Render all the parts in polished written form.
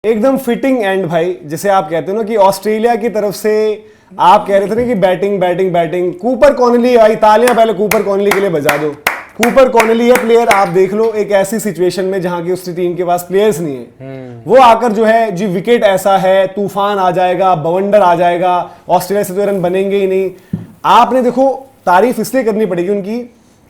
एकदम fitting and भाई, जिसे आप कहते हो ना कि ऑस्ट्रेलिया की तरफ से आप कह रहे थे ना कि batting batting batting, Cooper Connolly आई, तालियां पहले कूपर कॉनली के लिए बजा दो। कूपर कॉनली है प्लेयर, आप देख लो एक ऐसी सिचुएशन में जहां की उसकी टीम के पास प्लेयर्स नहीं है, वो आकर जो है जी विकेट ऐसा है, तूफान आ जाएगा, बवंडर आ जाएगा, ऑस्ट्रेलिया से तो रन बनेंगे ही नहीं। आपने देखो तारीफ इसलिए करनी पड़ेगी उनकी,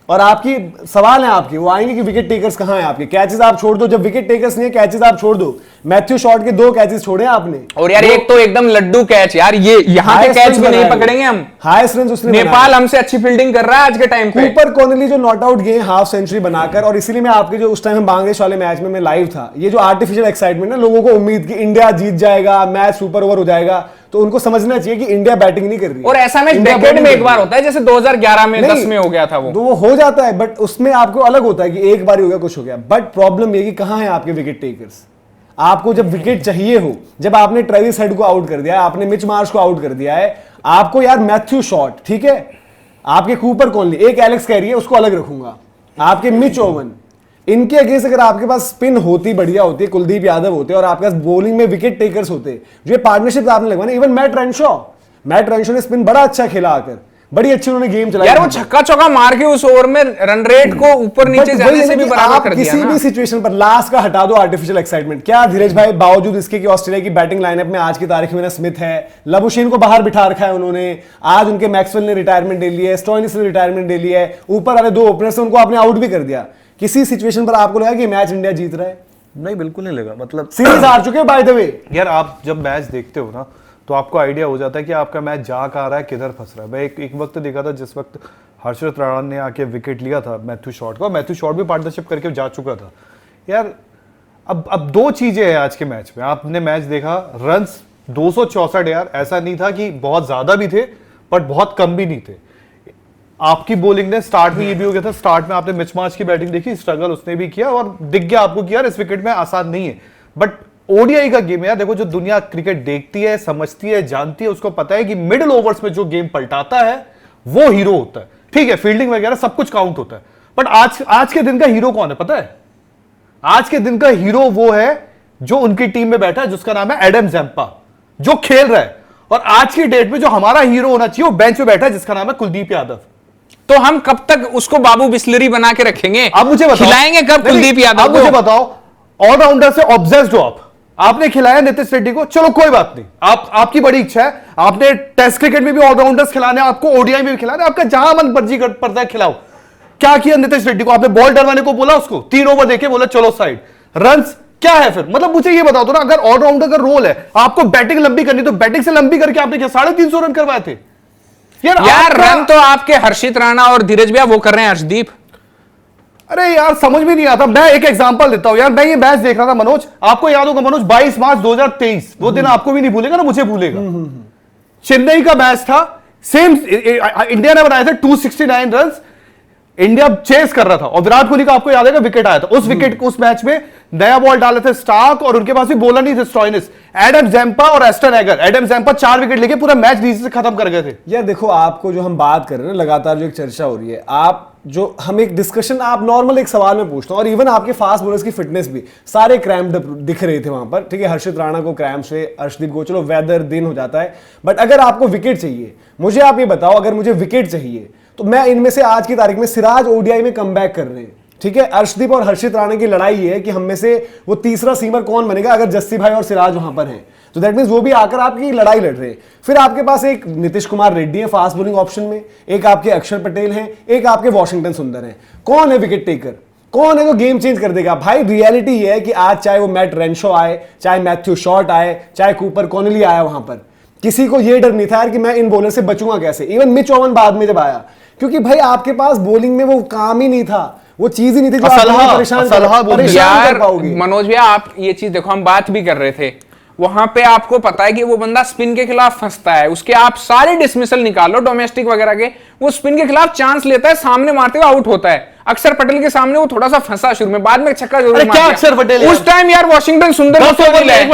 और आपकी सवाल है आपके, वो आएंगे कि विकेट टेकर्स कहां हैं आपके, कैचेस आप छोड़ दो, जब विकेट टेकर्स नहीं है कैचेस आप छोड़ दो। मैथ्यू शॉट के 2 कैचेस छोड़े आपने, और यार एक तो एकदम लड्डू कैच यार, ये यहाँ के कैच भी नहीं पकड़ेंगे हम। हाईएस्ट रन उसने, नेपाल हमसे अच्छी फील्डिंग कर रहा है आज के टाइम पे। कूपर कॉनली जो नॉट आउट गए हाफ सेंचुरी बनाकर, और इसीलिए मैं आपके जो उस टाइम बांग्लादेश वाले मैच में मैं लाइव था, ये जो आर्टिफिशियल एक्साइटमेंट ना, लोगों को उम्मीद कि इंडिया जीत जाएगा, मैच सुपर ओवर हो जाएगा, तो उनको समझना चाहिए कि इंडिया बैटिंग नहीं कर रही है। और ऐसा मैच डेकेड में एक बार होता है, जैसे 2011 में 10 में हो गया था वो, तो वो हो जाता है, बट उसमें आपको अलग होता है कि एक बार ही हो गया कुछ हो गया। बट प्रॉब्लम ये कि कहां है आपके विकेट टेकर्स। आपको जब विकेट चाहिए हो, जब आपने ट्रेविस हेड को आउट कर दिया है, आपने मिच मार्श को आउट कर दिया है, आपको यार मैथ्यू शॉट, ठीक है, आपके कूपर कॉनली, एक एलेक्स कैरी है उसको अलग रखूंगा, आपके मिच ओवन, इनके अगेंस्ट अगर आपके पास स्पिन होती, बढ़िया होती, कुलदीप यादव होते और आपके पास बॉलिंग में विकेट टेकर्स होते, जो पार्टनरशिप आपने लगवाना, इवन मैट रेनशॉ ने स्पिन बड़ा अच्छा खेला आकर, बड़ी अच्छी उन्होंने गेम चलाई यार, वो छक्का चौका मार के उस ओवर में रन रेट को ऊपर नीचे जाने से भी बराबर कर दिया किसी भी सिचुएशन पर लास्ट का हटा दो आर्टिफिशियल एक्साइटमेंट। क्या धीरज भाई, बावजूद इसके कि ऑस्ट्रेलिया की बैटिंग लाइनअप में आज की तारीख में स्मिथ है, लबुशेन को बाहर बिठा रखा है उन्होंने, आज उनके मैक्सवेल ने रिटायरमेंट ले लिया है, स्टोइनिस ने रिटायरमेंट ले लिया है, ऊपर वाले 2 ओपनर्स से उनको आपने आउट भी कर दिया। किसी सिचुएशन पर आपको लगा कि मैच इंडिया जीत रहा है? नहीं, बिल्कुल नहीं लगा। मतलब सीरीज हार चुके बाय द वे। यार आप जब मैच देखते हो ना, तो आपको आइडिया हो जाता है कि आपका मैच जा कहाँ रहा है, किधर फंस रहा है। मैं एक वक्त देखा था जिस वक्त हर्षदीप राणा ने आके विकेट लिया था मैथ्यू शॉट का, मैथ्यू शॉट भी पार्टनरशिप करके जा चुका था। यार अब 2 चीजें हैं आज के मैच में। आपने मैच देखा, रन्स 264, यार ऐसा नहीं था कि बहुत ज्यादा भी थे बट बहुत कम भी नहीं थे। आपकी बॉलिंग ने स्टार्ट में ये भी हो गया था, स्टार्ट में आपने मिच मार्श की बैटिंग देखी, स्ट्रगल उसने भी किया और दिख गया आपको कि यार इस विकेट में आसान नहीं है। बट ओडीआई का गेम है यार, देखो जो दुनिया क्रिकेट देखती है, समझती है, जानती है, उसको पता है कि मिडिल ओवर्स में जो गेम पलटाता है वो हीरो होता है। ठीक है, फील्डिंग वगैरह सब कुछ काउंट होता है, बट आज के दिन का हीरो कौन है पता है? आज के दिन का हीरो वो है जो उनकी टीम में बैठा है, जिसका नाम है एडम ज़ैम्पा, जो खेल रहा है। और आज की डेट में जो हमारा हीरो होना चाहिए वो बेंच पे बैठा है, जिसका नाम है कुलदीप यादव। तो हम कब तक उसको बाबू बिस्लरी बना के रखेंगे? अब मुझे बताओ, खिलाएंगे कब कुलदीप यादव को? मुझे बताओ, ऑलराउंडर से ऑब्सेस्ड हो आपने खिलाया नीतीश रेड्डी को, चलो कोई बात नहीं, आपकी बड़ी इच्छा है, आपने टेस्ट क्रिकेट में भी ऑलराउंडर्स खिलाने, आपको ओडीआई में भी खिलाने, आपका जहां मन मर्जी पड़ता है खिलाओ। क्या किया नीतीश रेड्डी को? आपने बॉल डरवाने को बोला, उसको 3 ओवर देके बोला चलो साइड, रन्स क्या है फिर? मतलब मुझे ये बताओ तो ना, अगर ऑलराउंडर का रोल है, आपको बैटिंग लंबी करनी, तो बैटिंग से लंबी करके आपने क्या 350 रन करवाए थे? यार रन तो आपके हर्षित राणा और धीरज भैया वो कर रहे हैं, हर्षदीप। अरे यार समझ में नहीं आता। मैं एक एग्जांपल देता हूं यार, मैं ये मैच देख रहा था मनोज, आपको याद होगा मनोज, 22 मार्च 2023, वो दिन आपको भी नहीं भूलेगा ना, मुझे भूलेगा। चेन्नई का मैच था, सेम इंडिया ने बनाए थे 269 रन, इंडिया चेस कर रहा था, और विराट कोहली का आपको याद है विकेट आया था। उस मैच में नया बॉल डाले थे स्टार्क, और उनके पास भी बॉलर नहीं थे, स्टोइनिस, एडम ज़ैम्पा और Ashton Agar. Adam Zampa 4 wicket लेके पूरा मैच नीचे से खत्म कर गए थे। यार देखो, आपको जो हम बात कर रहे हैं लगातार जो एक चर्चा हो रही है, आप जो हम एक डिस्कशन, आप नॉर्मल एक सवाल में पूछता हूं, और इवन आपके फास्ट बॉलर्स की फिटनेस भी सारे क्रैम्प दिख रहे थे वहां पर। ठीक है, हर्षित राणा को क्रैम्प्स हुए, अर्शदीप को चलो वेदर दिन हो जाता है, बट अगर आपको विकेट चाहिए, मुझे आप ये बताओ, अगर मुझे विकेट चाहिए तो मैं इनमें से आज की तारीख में सिराज ओडीआई में कमबैक कर रहे हैं। ठीक है, अर्शदीप और हर्षित राणा की लड़ाई है कि हम में से वो तीसरा सीमर कौन बनेगा, अगर जस्सी भाई और सिराज वहां पर हैं तो दैट मींस वो भी आकर आपकी लड़ाई लड़ रहे हैं। फिर आपके पास एक नीतीश कुमार रेड्डी है फास्ट बॉलिंग ऑप्शन में, एक आपके अक्षर पटेल हैं, एक आपके वॉशिंगटन सुंदर हैं। कौन है विकेट टेकर? कौन है जो गेम चेंज कर देगा? भाई रियलिटी ये है कि आज चाहे वो मैट रेनशॉ आए, चाहे मैथ्यू शॉट आए, चाहे कूपर कॉनली आया, वहां पर किसी को ये डर नहीं था यार कि मैं इन बॉलर से बचूंगा कैसे। इवन मिच ओवन बाद में जब आया, क्योंकि भाई आपके पास बॉलिंग में वो काम ही नहीं था, वो चीज ही नहीं थी जो आप परेशान कर पाओगे। मनोज भैया आप ये चीज देखो, हम बात भी कर रहे थे, वहां पे आपको पता है कि वो बंदा स्पिन के खिलाफ फंसता है, उसके आप सारे डिसमिसल निकालो डोमेस्टिक वगैरह के, वो स्पिन के खिलाफ चांस लेता है, सामने मारते हुए आउट होता है। अक्षर पटेल के सामने वो थोड़ा सा फंसा शुरू में, बाद में छक्का जरूर मारा। क्या अक्षर पटेल उस टाइम यार वॉशिंगटन सुंदर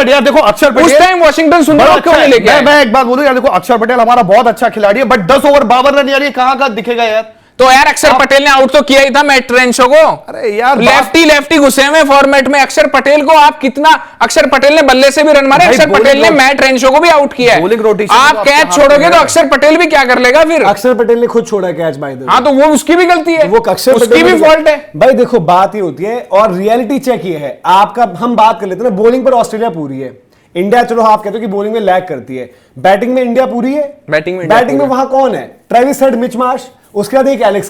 यार देखो, अक्षर पटेल उस टाइम वॉशिंगटन सुंदर क्यों नहीं लेके आए? मैं एक बात बोलूं यार, देखो अक्षर पटेल हमारा बहुत अच्छा खिलाड़ी है, बट 10 ओवर 52 रन यार, ये कहां का दिखेगा यार? तो यार अक्षर पटेल ने आउट तो किया ही था मैट रेंशो को। अरे यार लेफ्टी घुसे हुए फॉर्मेट में अक्षर पटेल को आप कितना, अक्षर पटेल ने बल्ले से भी रन मारे, अक्षर पटेल ने मैट रेंशो को भी आउट किया है। बॉलिंग रोटेशन आप कैच छोड़ोगे तो अक्षर पटेल भी क्या कर लेगा फिर? अक्षर पटेल ने खुद छोड़ा कैच बाय द वे। हाँ तो वो उसकी भी गलती है, वो अक्षर उसकी पटेल भी फॉल्ट है भाई। देखो बात ये होती है और रियलिटी चेक ये है आपका। हम बात कर लेते हैं ना, बॉलिंग पर ऑस्ट्रेलिया पूरी है, इंडिया चलो आप कहते हो कि बॉलिंग में लैग करती है, बैटिंग में इंडिया पूरी है। बैटिंग में वहां कौन है? ट्रेविस हेड, मिच मार्श, उसके बाद एक एलेक्स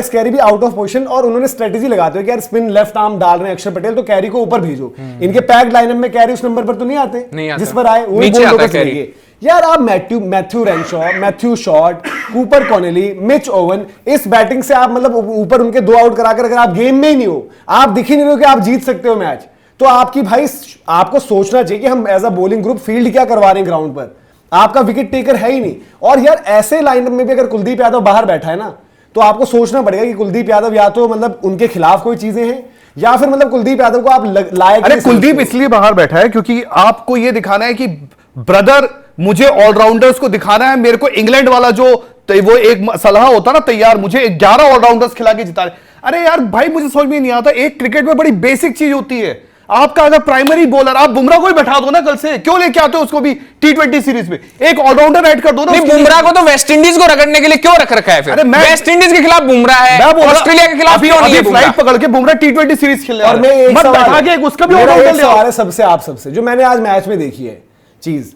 कैरी भी आउट ऑफ पोजीशन, और उन्होंने स्ट्रेटेजी लगाते हो कि यार स्पिन लेफ्ट आर्म डाल रहे हैं अक्षर पटेल, तो कैरी को ऊपर भेजो। इनके पैक्ड लाइनअप में कैरी उस नंबर पर तो नहीं आते जिस पर आए, वही नीचे आता बोल कैरी। यार आप Matthew Renshaw, Matthew Short, Cooper Connolly, Mitch Owen, इस बैटिंग से आप मतलब ऊपर उनके 2 आउट कराकर अगर आप गेम में ही नहीं हो, आप दिख ही नहीं रहे हो कि आप जीत सकते हो मैच, तो आपकी भाई आपको सोचना चाहिए कि हम as a bowling group field क्या करवा रहे हैं ग्राउंड पर। आपका विकेट टेकर है ही नहीं। और यार ऐसे लाइनअप में भी अगर कुलदीप यादव बाहर बैठा है ना, तो आपको सोचना पड़ेगा कि कुलदीप यादव या तो मतलब उनके खिलाफ कोई चीजें हैं, या फिर मतलब कुलदीप यादव को आप लायक। अरे कुलदीप इसलिए बाहर बैठा है क्योंकि आपको यह दिखाना है कि ब्रदर, मुझे ऑलराउंडर्स को दिखाना है। मेरे को इंग्लैंड वाला जो वो एक सलाह होता ना तैयार, मुझे 11 ऑलराउंडर्स खिला के जिता रहे। अरे यार भाई मुझे समझ में नहीं आता, एक क्रिकेट में बड़ी बेसिक चीज होती है, आपका अगर प्राइमरी बॉलर, आप बुमराह को ही बैठा दो ना, कल से क्यों लेके आते हो उसको भी T20 सीरीज में, एक ऑलराउंडर ऐड कर दो ना। बुमराह को तो वेस्ट इंडीज को रगड़ने के लिए क्यों रख रखा है फिर? अरे वेस्ट इंडीज के खिलाफ बुमराह है, ऑस्ट्रेलिया के खिलाफ क्यों नहीं है? फ्लाइट पकड़ के बुमराह T20 सीरीज खेलने और मैं एक सवाल है, उसका भी ऑलराउंडर सवाल है सबसे, आप सबसे, जो मैंने आज मैच में देखी है चीज,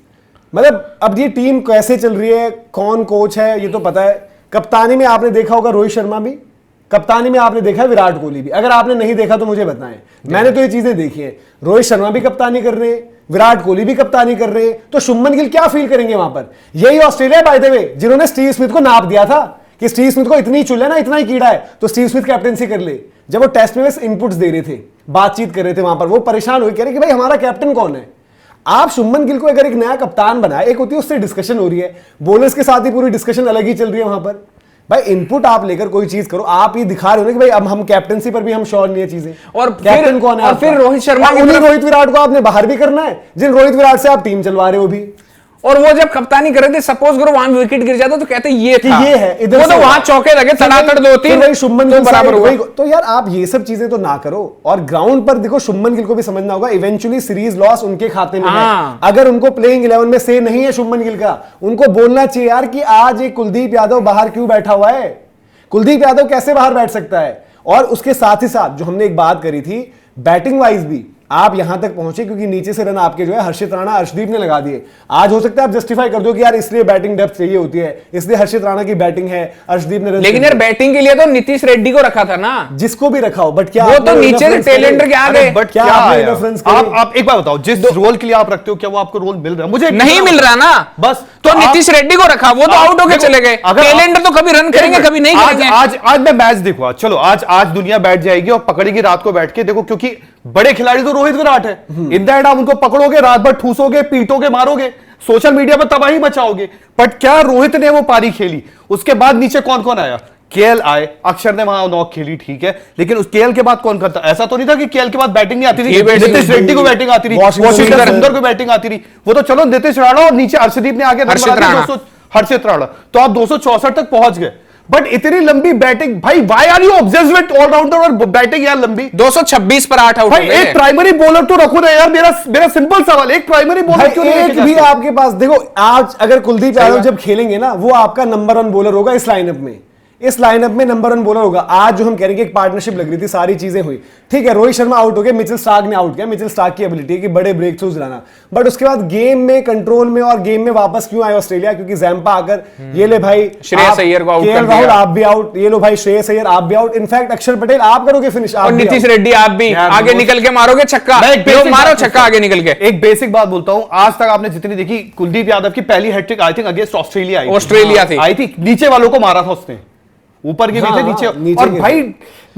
मतलब अब ये टीम कैसे चल रही है, कौन कोच है ये तो पता है। कप्तानी में आपने देखा होगा रोहित शर्मा भी, कप्तानी में आपने देखा है विराट कोहली भी। अगर आपने नहीं देखा तो मुझे बताएं, मैंने तो ये चीजें देखी हैं। रोहित शर्मा भी कप्तानी कर रहे हैं, विराट कोहली भी कप्तानी कर रहे हैं, तो शुभमन गिल क्या फील करेंगे वहां पर? यही ऑस्ट्रेलिया बाय द वे जिन्होंने स्टीव स्मिथ को नाप दिया था कि स्टीव स्मिथ को इतनी चुल है ना, इतना ही कीड़ा है, तो स्टीव स्मिथ कैप्टनसी कर ले। जब वो टेस्ट में इनपुट्स दे रहे थे, बातचीत कर रहे थे वहां पर, वो परेशान हुए, कह रहे कि भाई हमारा कैप्टन कौन है? आप शुभमन गिल को अगर एक नया कप्तान बनाए, एक होती है उससे डिस्कशन हो रही है, बॉलर्स के साथ ही पूरी डिस्कशन अलग ही चल रही है वहां पर। भाई इनपुट आप लेकर कोई चीज करो, आप ये दिखा रहे हो ना कि भाई अब हम कैप्टनसी पर भी हम श्योर नहीं है चीजें, और कैप्टन कौन है? और फिर रोहित शर्मा, उन्हीं रोहित विराट को आपने बाहर भी करना है, जिन रोहित विराट से आप टीम चलवा रहे हो भी। और वो जब कप्तानी कर रहे थे, सपोज करो वहां विकेट गिर जाता तो कहते ये था, ये है, वो तो वहां चौके लगे तड़ातड़ 2-3, शुभमन तो बराबर हुआ। तो यार आप ये सब चीजें तो ना करो, और ग्राउंड पर देखो शुभमन गिल को भी समझना होगा, इवेंचुअली सीरीज लॉस उनके खाते में है। अगर उनको प्लेइंग 11 में से नहीं है शुभमन गिल का, उनको बोलना चाहिए यार कि आज एक कुलदीप यादव बाहर क्यों बैठा हुआ है, कुलदीप यादव कैसे बाहर बैठ सकता है। और उसके साथ ही साथ जो हमने एक बात करी थी, बैटिंग वाइज भी आप यहां तक पहुंचे क्योंकि नीचे से रन आपके जो है हर्षित राणा, अर्शदीप ने लगा दिए। आज हो सकता है आप जस्टिफाई कर दो कि यार इसलिए बैटिंग डेप्थ चाहिए होती है, इसलिए हर्षित राणा की बैटिंग है, अर्शदीप ने। लेकिन यार बैटिंग के लिए तो नीतीश रेड्डी को रखा था ना, जिसको भी रखा हो, बट क्या वो तो नीचे से टेलेंडर के आ गए। बट क्या आप एक बार बताओ, जिस रोल के लिए आप रखते हो क्या वो आपको रोल मिल रहा है? मुझे नहीं मिल रहा ना, बस तो नीतीश रेड्डी को रखा, वो तो आउट होकर चले गए। टेलेंडर तो कभी रन करेंगे कभी नहीं करेंगे। आज मैं मैच देखूंगा, चलो आज दुनिया बैठ जाएगी और पकड़ेगी रात को बैठ के, देखो क्योंकि बड़े खिलाड़ी तो रोहित विराट है, इंदर आप उनको पकड़ोगे, रात भर ठूसोगे, पीटोगे, मारोगे, सोशल मीडिया पर तबाही मचाओगे। बट क्या रोहित ने वो पारी खेली? उसके बाद नीचे कौन कौन आया? केएल आए, अक्षर ने वहां नॉक खेली, ठीक है, लेकिन उस केएल के बाद कौन करता? ऐसा तो नहीं था कि केएल के बाद बैटिंग नहीं आती थी, नीतीश रेड्डी को बैटिंग आती थी, वॉशिंगटन सुंदर को बैटिंग आती थी, वो तो चलो नीतीश राणा और नीचे अर्शदीप ने आगे हर्षित राणा, तो आप 264 तक पहुंच गए। बट इतनी लंबी बैटिंग, भाई why are you obsessed with allrounder और बैटिंग यार लंबी? 226 पर 8 आउट। भाई एक प्राइमरी बॉलर तो रखो ना यार, मेरा सिंपल सवाल, एक प्राइमरी बॉलर क्यों नहीं? एक भी आपके पास देखो, आज अगर कुलदीप यादव जब खेलेंगे ना, वो आपका नंबर 1 बॉलर होगा इस लाइनअप में, इस लाइनअप में नंबर 1 बॉलर होगा। आज जो हम कह रहे हैं कि एक पार्टनरशिप लग रही थी, सारी चीजें हुई, ठीक है, रोहित शर्मा आउट हो गया, मिचेल स्टार्क ने आउट किया, मिचेल स्टार्क की एबिलिटी है कि बड़े ब्रेक थ्रूज लाना, बट उसके बाद गेम में, कंट्रोल में और गेम में वापस क्यों आए ऑस्ट्रेलिया? क्योंकि जैम्पा आकर ये ले भाई श्रेयस अय्यर को आउट कर दिया, राहुल आप भी आउट, ये लो भाई श्रेयस अय्यर आप भी आउट, इनफैक्ट अक्षर पटेल आप करोगे फिनिश, और नीतीश रेड्डी आप भी आगे निकल के मारोगे छक्का, मारो छक्का आगे निकल के। एक बेसिक बात बोलता हूं, आज तक आपने जितनी देखी, कुलदीप यादव की पहली hat trick I think against Australia थी, आई थी, नीचे वालों को मारा था उसने, ऊपर के भी थे, नीचे। और भाई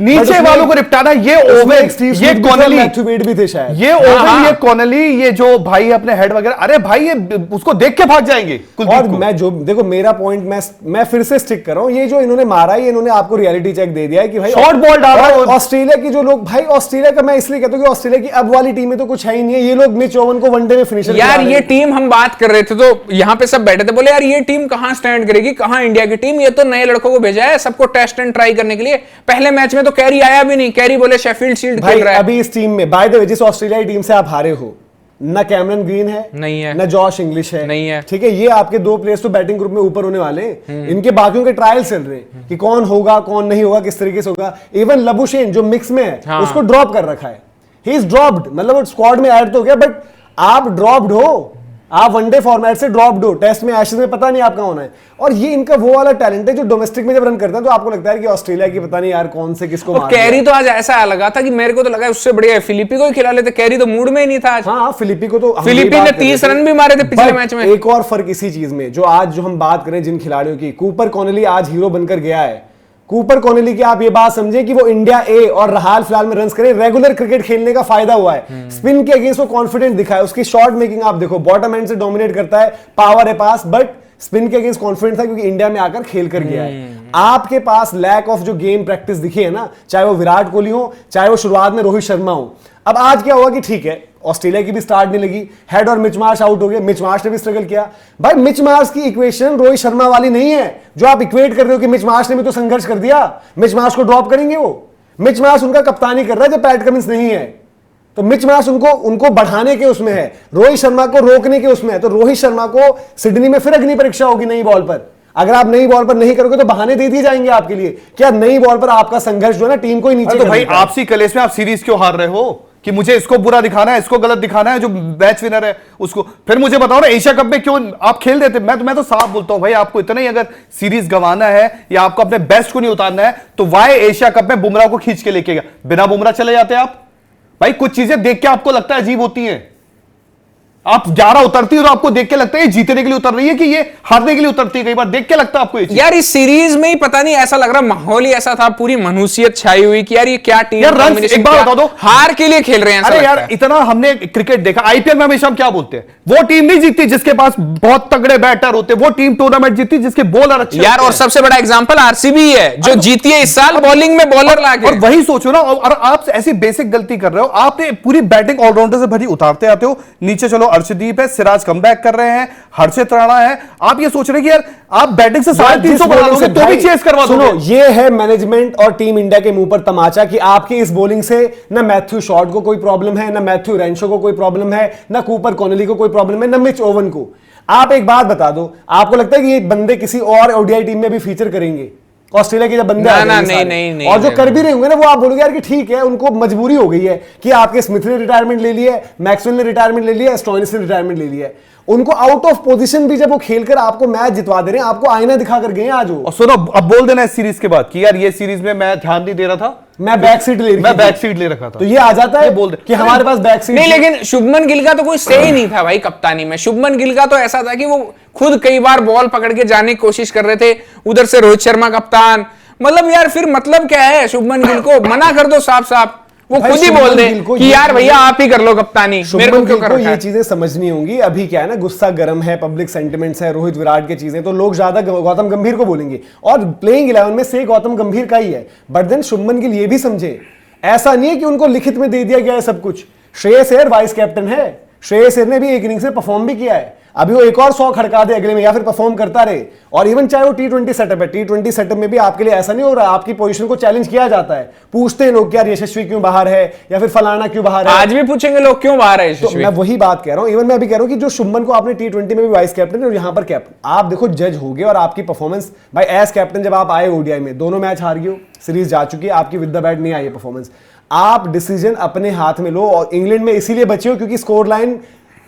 नीचे वालों को निपटाना, ये ओवेल, ये कॉनली, मैथ्यू वेड भी थे शायद, ये ओवेल, ये कॉनली, ये जो भाई अपने हेड वगैरह, अरे भाई ये उसको देख के भाग जाएंगे। और मैं जो देखो मेरा पॉइंट मैं फिर से स्टिक कर रहा हूं, ये जो इन्होंने मारा है, इन्होंने आपको रियलिटी चेक दे दिया है कि भाई शॉर्ट बॉल डाल रहा है। ऑस्ट्रेलिया की जो लोग, भाई ऑस्ट्रेलिया का मैं इसलिए कहता हूं कि ऑस्ट्रेलिया की अब वाली टीम में तो कुछ है ही नहीं है, ये लोग मिच ओवन को वनडे में फिनिशर यार ये टीम हम बात कर रहे थे तो यहाँ पे सब बैठे थे, बोले यार ये टीम कहां स्टैंड करेगी, कहां इंडिया की टीम, ये तो नए लड़कों को भेजा है सबको टेस्ट एंड ट्राई करने के लिए। पहले मैच में तो कैरी आया भी नहीं, कैरी बोले शेफील्ड शील्ड खेल रहा है। अभी इस टीम में बाय द वे जिस ऑस्ट्रेलिया टीम से आप हारे हो, ना कैमरन ग्रीन है, नहीं है, ना जॉश इंग्लिश है, नहीं है, ठीक है, ये आपके दो प्लेयर्स तो बैटिंग ग्रुप में ऊपर होने वाले हैं, इनके बाकियों के ट्रायल चल रहे हैं कि कौन होगा कौन नहीं होगा, किस तरीके से होगा। इवन लबुशेन जो मिक्स में है, हाँ। उसको ड्रॉप कर रखा है, ही इज ड्रॉप्ड, मतलब वो स्क्वाड में ऐड तो हो गया, बट आप ड्रॉप्ड हो, आप वनडे फॉर्मेट से ड्रॉप्ड हो, टेस्ट में एशेज में पता नहीं आपका होना है। और ये इनका वो वाला टैलेंट है जो डोमेस्टिक में जब रन करते हैं तो आपको लगता है कि ऑस्ट्रेलिया की पता नहीं यार कौन से किसको मार दिया। कैरी तो आज ऐसा लगा था कि मेरे को तो लगा उससे बढ़िया फिलिपी को ही खिला लेते, कैरी तो मूड में ही नहीं था आज। हाँ, फिलिपी को तो फिलिपी ने 30 रन भी मारे थे पिछले मैच में। एक और फर्क इसी चीज में, जो आज जो हम बात करें जिन खिलाड़ियों की, कूपर कॉनली आज हीरो बनकर गया है। कूपर कॉनली की आप ये बात समझे कि वो इंडिया ए और हाल फिलहाल में रन्स करे, रेगुलर क्रिकेट खेलने का फायदा हुआ है, स्पिन के अगेंस्ट वो कॉन्फिडेंट दिखा है, उसकी शॉट मेकिंग आप देखो, बॉटम एंड से डोमिनेट करता है, पावर है पास, बट स्पिन के अगेंस्ट कॉन्फिडेंट था क्योंकि इंडिया में आकर खेल कर गया है। आपके पास लैक ऑफ जो गेम प्रैक्टिस दिखी है ना, चाहे वो विराट कोहली हो, चाहे वो शुरुआत में रोहित शर्मा हो। अब आज क्या हुआ कि ठीक है, ऑस्ट्रेलिया की भी स्टार्ट नहीं लगी, हेड और मिच मार्श आउट हो गए, मिच मार्श ने भी स्ट्रगल किया। भाई मिच मार्श की इक्वेशन रोहित शर्मा वाली नहीं है जो आप इक्वेट कर रहे हो कि मिच मार्श ने भी तो संघर्ष कर दिया, मिच मार्श को ड्रॉप करेंगे वो। मिच मार्श उनका कप्तानी कर रहा है जब पैट कमिंस नहीं है, तो मिच मार्श उनको बढ़ाने के उसमें है, रोहित शर्मा को रोकने के उसमें है। तो रोहित शर्मा को सिडनी में फिर अग्नि परीक्षा होगी नई बॉल पर, अगर आप नई बॉल पर नहीं करोगे तो बहाने दे दिए जाएंगे आपके लिए, क्या नई बॉल पर आपका संघर्ष जो है ना टीम को ही नीचे। तो भाई आपसी कलेश में आप सीरीज क्यों हार रहे हो कि मुझे इसको बुरा दिखाना है, इसको गलत दिखाना है, जो मैच विनर है उसको। फिर मुझे बताओ ना, एशिया कप में क्यों आप खेल देते। मैं तो साफ बोलता हूं भाई, आपको इतना ही अगर सीरीज गंवाना है या आपको अपने बेस्ट को नहीं उतारना है तो वाई एशिया कप में बुमराह को खींच के लेके गया, बिना बुमराह चले जाते आप। भाई कुछ चीजें देख के आपको लगता है अजीब होती हैं, आप 11 उतरती है तो आपको देख के लगता है ये जीतने के लिए उतर रही है कि ये हारने के लिए उतरती है, कई बार देख के लगता है आपको ये यार इस सीरीज में ही पता नहीं ऐसा लग रहा, माहौल ही ऐसा था, पूरी मनुष्यत छाई हुई कि यार ये क्या टीम, यार रन एक बार बता दो, हार के लिए खेल रहे हैं। अरे यार इतना हमने क्रिकेट देखा, आईपीएल में हमेशा हम क्या बोलते हैं, वो टीम नहीं जीतती जिसके पास बहुत तगड़े बैटर होते, वो टीम टूर्नामेंट जीतती जिसके बॉलर अच्छे यार। और सबसे बड़ा एग्जांपल आरसीबी है जो जीती है इस साल बॉलिंग में बॉलर लाके। और वही सोचो ना, और आप ऐसी बेसिक गलती कर रहे हो, आपने पूरी बैटिंग ऑलराउंडर से भरी उतारते आते हो, नीचे चलो अर्शदीप है, सिराज कमबैक कर रहे हैं, हर्षित राणा है, आप ये सोच रहे हैं कि यार आप बैटिंग से 350 बना दोगे तो भी चेस करवा दोगे। सुनो, ये है मैनेजमेंट और टीम इंडिया के मुंह पर तमाचा कि आपकी इस बॉलिंग से ना मैथ्यू शॉर्ट को कोई प्रॉब्लम है, ना मैथ्यू रेंशो को कोई प्रॉब्लम है, ना कूपर कॉनली को कोई प्रॉब्लम है, ना मिच ओवन को। आप एक बात बता दो, आपको लगता है कि ये बंदे किसी और ओडीआई टीम में भी फीचर करेंगे? ऑस्ट्रेलिया के जब बंदे आ जाएंगे नहीं, और जो कर भी रहे होंगे ना, वो आप बोलोगे यार कि ठीक है, उनको मजबूरी हो गई है कि आपके स्मिथ ने रिटायरमेंट ले लिया है, मैक्सवेल ने रिटायरमेंट ले लिया है, स्टोइनिस ने रिटायरमेंट ले लिया है। उनको आउट ऑफ पोजीशन भी जब वो खेलकर आपको मैच जितवा दे रहे हैं, आपको आईना दिखा कर गए आज वो। और सुनो, अब बोल देना इस सीरीज के बाद कि यार ये सीरीज में मैं ध्यान नहीं दे रहा था, मैं बैक सीट ले रखा था, तो ये आ जाता है बोल दे कि हमारे पास बैक सीट नहीं। लेकिन शुभमन गिल का तो कोई से ही नहीं था भाई कप्तानी में। शुभमन गिल का तो ऐसा था कि वो खुद कई बार बॉल पकड़ के जाने की कोशिश कर रहे थे, उधर से रोहित शर्मा कप्तान, मतलब यार फिर मतलब क्या है, शुभमन गिल को मना कर दो साफ साफ, वो खुद ही बोल दे कि यार भैया आप ही कर लो कप्तानी, मेरे को क्यों कर रखा है। ये चीजें समझनी होंगी। अभी क्या है ना, गुस्सा गर्म है, पब्लिक सेंटिमेंट्स है, रोहित विराट की चीजें, तो लोग ज्यादा गौतम गंभीर को बोलेंगे और प्लेइंग 11 में से गौतम गंभीर का ही है। बट देन शुभमन गिल ये भी समझे, ऐसा नहीं है कि उनको लिखित में दे दिया गया है सब कुछ। श्रेयस अय्यर वाइस कैप्टन है, श्रेयस अय्यर ने भी एक इनिंग्स में परफॉर्म भी किया है, अभी वो एक और 100 खड़का दे अगले में या फिर परफॉर्म करता रहे। और इवन चाहे वो टी20 सेटअप है, टी20 सेटअप में भी आपके लिए ऐसा नहीं हो रहा, आपकी पोजीशन को चैलेंज किया जाता है, पूछते हैं लोग यार यशस्वी क्यों बाहर है या फिर फलाना क्यों बाहर है, आज भी पूछेंगे लोग क्यों बाहर है यशस्वी। तो मैं वही बात कह रहा हूं, इवन मैं अभी कह रहा हूं कि जो शुभमन को आपने टी20 में भी वाइस कैप्टन और यहां पर कैप्टन, आप देखो जज हो गए और आपकी परफॉर्मेंस भाई एज कैप्टन जब आप आए ओडीआई में, दोनों मैच हार गए, सीरीज जा चुकी है, आपकी विद द बैट नहीं आई है परफॉर्मेंस, आप डिसीजन अपने हाथ में लो। और इंग्लैंड में इसीलिए बचे हो क्योंकि स्कोर लाइन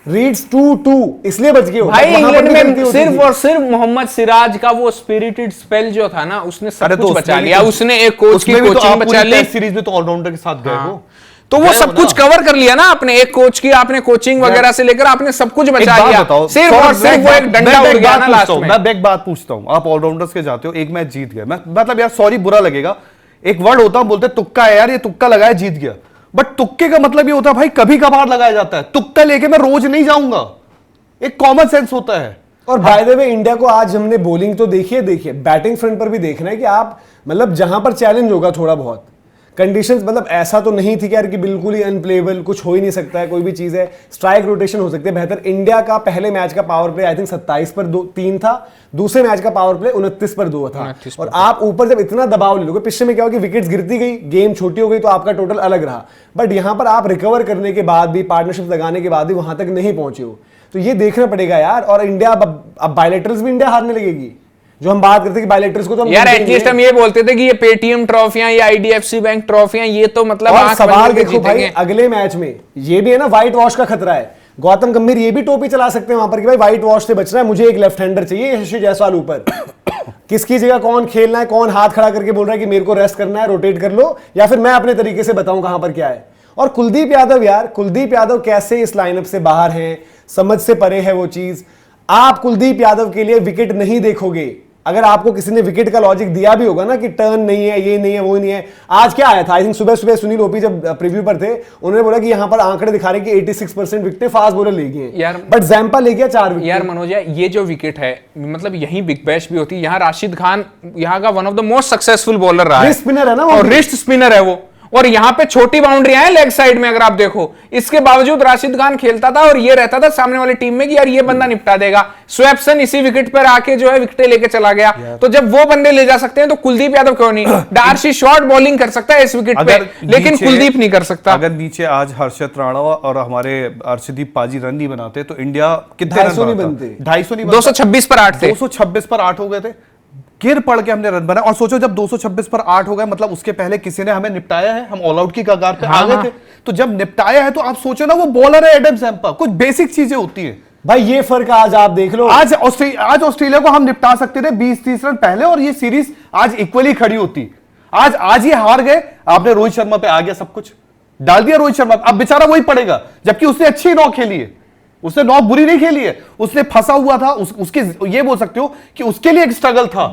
रीड्स 2-2, इसलिए बच गए हो भाई। इंग्लैंड में सिर्फ और सिर्फ मोहम्मद सिराज का वो स्पिरिटेड स्पेल जो था ना, उसने सब कुछ बचा लिया। उसने एक कोच की कोचिंग बचा ली, सीरीज में तो ऑलराउंडर के साथ गए हो, तो वो सब कुछ कवर कर लिया ना आपने, एक कोच की आपने कोचिंग वगैरह से लेकर आपने सब कुछ बचा लिया, सिर्फ और सिर्फ वो एक डंडा उड़ गया ना लास्ट में। मैं एक बात पूछता हूं, आप ऑलराउंडर्स के जाते हो, एक मैच जीत गए, मतलब यार सॉरी बुरा लगेगा, एक वर्ड होता है, बोलते तुक्का है यार, ये तुक्का लगाया जीत गया, बट तुक्के का मतलब ये होता है भाई कभी कभार लगाया जाता है, तुक्का लेके मैं रोज नहीं जाऊंगा, एक कॉमन सेंस होता है। और बाय द वे इंडिया को आज हमने बॉलिंग तो देखिए बैटिंग फ्रंट पर भी देखना है कि आप मतलब जहां पर चैलेंज होगा थोड़ा बहुत कंडीशंस, मतलब ऐसा तो नहीं थी कि यार कि बिल्कुल ही अनप्लेबल कुछ हो ही नहीं सकता है, कोई भी चीज है, स्ट्राइक रोटेशन हो सकती है बेहतर। इंडिया का पहले मैच का पावर प्ले आई थिंक 27 पर 3 था, दूसरे मैच का पावर प्ले 29 पर 2 था। और आप ऊपर जब इतना दबाव ले लोगे, पिछले में क्या हो कि विकेट्स गिरती गई, गेम छोटी हो गई, तो आपका टोटल अलग रहा। बट यहां पर आप रिकवर करने के बाद भी, पार्टनरशिप लगाने के बाद भी वहां तक नहीं पहुंचे हो, तो ये देखना पड़ेगा यार। और इंडिया अब बायलेटरल्स भी इंडिया हारने लगेगी, जो हम बात करते हैं कि बायलेटरल्स को तो हम यार एटलीस्ट हम ये बोलते थे कि ये पेटीएम ट्रॉफियां, ये आईडीएफसी बैंक ट्रॉफियां, ये तो मतलब और आंख सवाल बंद करके देखो भाई जीतेंगे। अगले मैच में ये भी है ना, व्हाइट वॉश का खतरा है। गौतम गंभीर ये भी टोपी चला सकते हैं वहां पर कि भाई व्हाइट वॉश से बचना है, मुझे एक लेफ्ट हैंडर चाहिए, यशस्वी जायसवाल ऊपर किसकी जगह कौन खेलना है, कौन हाथ खड़ा करके बोल रहा है कि मेरे को रेस्ट करना है, रोटेट कर लो, या फिर मैं अपने तरीके से बताऊं कहां पर क्या है। और कुलदीप यादव यार, कुलदीप यादव कैसे इस लाइनअप से बाहर हैं, समझ से परे है वो चीज। आप कुलदीप यादव के लिए विकेट नहीं देखोगे। अगर आपको किसी ने विकेट का लॉजिक दिया भी होगा ना कि टर्न नहीं है, ये नहीं है, वो नहीं है। आज क्या आया था, आई थिंक सुबह सुबह सुनील ओपी जब प्रीव्यू पर थे, उन्होंने बोला कि यहां पर आंकड़े दिखा रहे कि 86% विकेट फास्ट बॉलर ले गए यार, बट जैम्पा ले गया 4 विकेट। यार मनोज, ये जो विकेट है, मतलब यही बिग बैश भी होती है। यहाँ राशिद खान यहाँ का one of the most successful bowler रहा है, रिस्ट स्पिनर है ना वो, और रिस्ट स्पिनर है वो। और यहाँ पे छोटी बाउंड्रियां हैं लेग साइड में, अगर आप देखो, इसके बावजूद राशिद खान खेलता था और ये रहता था सामने वाली टीम में कि यार ये बंदा निपटा देगा। स्वैप्सन इसी विकेट पर आके जो है विकेटें लेके चला गया। तो जब वो बंदे ले जा सकते हैं तो कुलदीप यादव क्यों नहीं? डार्सी शॉर्ट बॉलिंग कर सकता है इस विकेट पे, लेकिन कुलदीप नहीं कर सकता। अगर नीचे आज हर्षित राणा और हमारे अर्शदीप पाजी रन नहीं बनाते तो इंडिया कितने 250 नहीं रन बनते, 250 नहीं, 226 पर 8 थे, 226 पर 8 हो गए थे, गिर पड़ के हमने रन बनाए। और सोचो जब 226 पर 8 हो गए, मतलब उसके पहले किसी ने हमें निपटाया है, हम ऑल आउट की कगार पे आ गए थे। तो जब निपटाया है तो आप सोचो ना, वो बॉलर है एडम जैम्पा, कुछ बेसिक चीजें होती है भाई। ये फर्क आज आप देख लो, आज ऑस्ट्रेलिया को हम निपटा सकते थे 20-30 रन पहले, और ये सीरीज आज इक्वली खड़ी होती। आज ये हार गए, आपने रोहित शर्मा पे आ गया, सब कुछ डाल दिया रोहित शर्मा, अब बेचारा वही पड़ेगा, जबकि उसने अच्छी नॉक खेली है, उसने नॉक बुरी नहीं खेली है, उसने फंसा हुआ था, उसके ये बोल सकते हो कि उसके लिए एक स्ट्रगल था,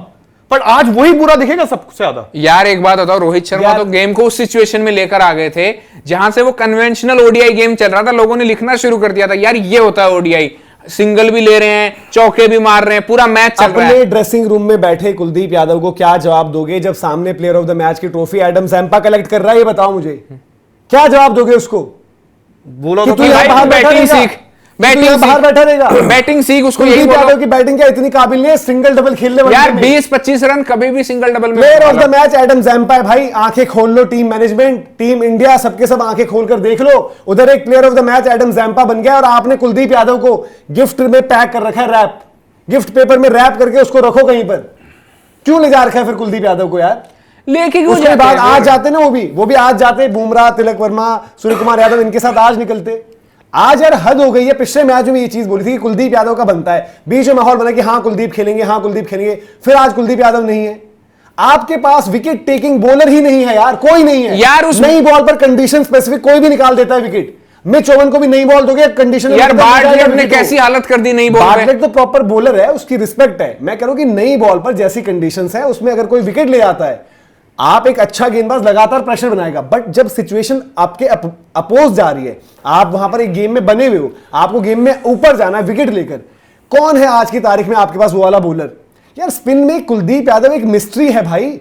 पर आज वही बुरा दिखेगा सबसे ज्यादा। यार एक बात बताओ, रोहित शर्मा तो गेम को उस सिचुएशन में लेकर आ गए थे जहां से वो कन्वेंशनल ओडीआई गेम चल रहा था, लोगों ने लिखना शुरू कर दिया था यार ये होता है ओडीआई, सिंगल भी ले रहे हैं, चौके भी मार रहे हैं, पूरा मैच चल रहा है। अपने ड्रेसिंग रूम में बैठे कुलदीप यादव को क्या जवाब दोगे जब सामने प्लेयर ऑफ द मैच की ट्रॉफी एडम जैम्पा कलेक्ट कर रहा है? ये बताओ मुझे, क्या जवाब दोगे उसको? बोलो कि तो तू यहाँ बाहर बैठा बैटिंग रहेगा? सीख, कि तू यहाँ बाहर बैठा रहेगा? बैटिंग सीख, उसको यही कुलदीप बोलो। यादव की बैटिंग क्या इतनी काबिल नहीं है सिंगल डबल खेलने वाली? यार 20-25 रन कभी भी सिंगल डबल में। Player of the match Adam Zampa है भाई। आंखें खोल लो, टीम मैनेजमेंट, टीम इंडिया, सबके सब आंखें खोलकर देख लो। उधर एक player of the match Adam Zampa बन गया और आपने कुलदीप यादव को गिफ्ट में पैक कर रखा है, रैप, गिफ्ट पेपर में रैप करके उसको रखो कहीं पर। क्यों ले जा रखा है फिर कुलदीप यादव को यार? लेके क्यों उसके जाते बाद हैं? आज जाते ना, वो भी आज जाते, बुमराह, तिलक वर्मा, सूर्य कुमार यादव, इनके साथ आज निकलते। आज यार हद हो गई है। पिछले मैच में ये चीज बोली थी कि कुलदीप यादव का बनता है, बीच में माहौल बना कि हाँ कुलदीप खेलेंगे, हाँ कुलदीप खेलेंगे, फिर आज कुलदीप यादव नहीं है। आपके पास विकेट टेकिंग बॉलर ही नहीं है यार, कोई नहीं है यार। उस नई बॉल पर कंडीशन स्पेसिफिक कोई भी निकाल देता है विकेट। मिच ओवन को भी नई बॉल दोगे कंडीशन, यार बार्टलेट ने कैसी हालत कर दी नई बॉल पे। बार्टलेट तो प्रॉपर बॉलर है, उसकी रिस्पेक्ट है। मैं कह रहा हूं कि नई बॉल पर जैसी कंडीशंस है उसमें अगर कोई विकेट ले आता है, आप एक अच्छा गेंदबाज लगातार प्रेशर बनाएगा। बट जब सिचुएशन आपके अपोज जा रही है, आप वहां पर एक गेम में बने हुए हो, आपको गेम में ऊपर जाना है विकेट लेकर, कौन है आज की तारीख में आपके पास वो वाला बॉलर? यार स्पिन में कुलदीप यादव एक मिस्ट्री है भाई।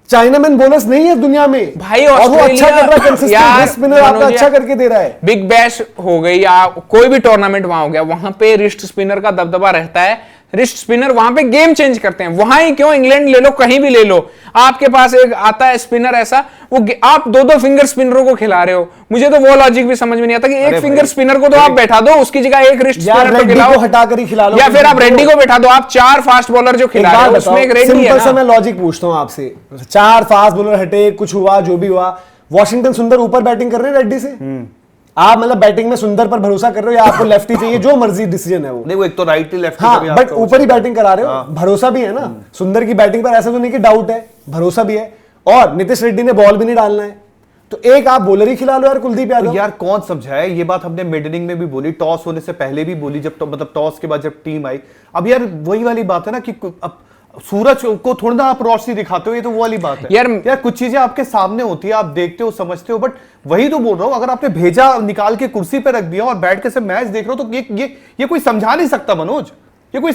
चाइनामैन बॉलर्स नहीं है दुनिया में भाई, और वो अच्छा कर रहा है, कंसिस्टेंट स्पिनर आपका अच्छा करके दे रहा है। बिग बैश हो गई या कोई भी टूर्नामेंट वहां हो गया, वहां पे रिस्ट स्पिनर का दबदबा रहता है। रिस्ट स्पिनर वहां पे गेम चेंज करते हैं। वहां ही क्यों, इंग्लैंड ले लो, कहीं भी ले लो, आपके पास एक आता है स्पिनर ऐसा, वो आप दो फिंगर स्पिनरों को खिला रहे हो। मुझे तो वो लॉजिक भी समझ में नहीं आता कि एक फिंगर स्पिनर को तो आप बैठा दो, उसकी जगह एक रिस्ट स्पिनर तो खिलाओ, हटा कर ही खिला लो, या फिर आप रेड्डी को बैठा दो। आप 4 फास्ट बॉलर जो खिला रहे हो उसमें एक रेड्डी है सिंपल सा ना। मैं लॉजिक पूछता हूं आपसे, 4 फास्ट बॉलर हटे, कुछ हुआ, जो भी हुआ, वॉशिंगटन सुंदर ऊपर बैटिंग कर रहे हैं रेड्डी से। आप मतलब बैटिंग में सुंदर पर भरोसा कर रहे हो या आपको लेफ्टी चाहिए? जो मर्जी डिसीजन है वो। नहीं, वो एक तो राइट लेफ्ट, हाँ, बट ऊपर ही बैटिंग करा रहे हो, भरोसा भी है ना सुंदर की बैटिंग पर। ऐसा तो नहीं कि डाउट है, भरोसा भी है। और नितिश रेड्डी ने बॉल भी नहीं डालना है, तो एक आप बॉलर ही खिला लो यार कुलदीप यादव। यार कौन समझाए? ये बात हमने मिड इनिंग में भी बोली, टॉस होने से पहले भी बोली, जब मतलब टॉस के बाद जब टीम आई। अब यार वही वाली बात है ना कि अब सूरज को थोड़ा ना आप रोशनी दिखाते हो, ये तो वो वाली बात है यार कुछ चीजें आपके सामने होती है, आप देखते हो समझते हो, बट वही तो बोल रहा हूं, अगर आपने भेजा निकाल के कुर्सी पे रख दिया और बैठ के से मैच देख रहे हो तो ये कोई समझा नहीं सकता मनोज, ये कोई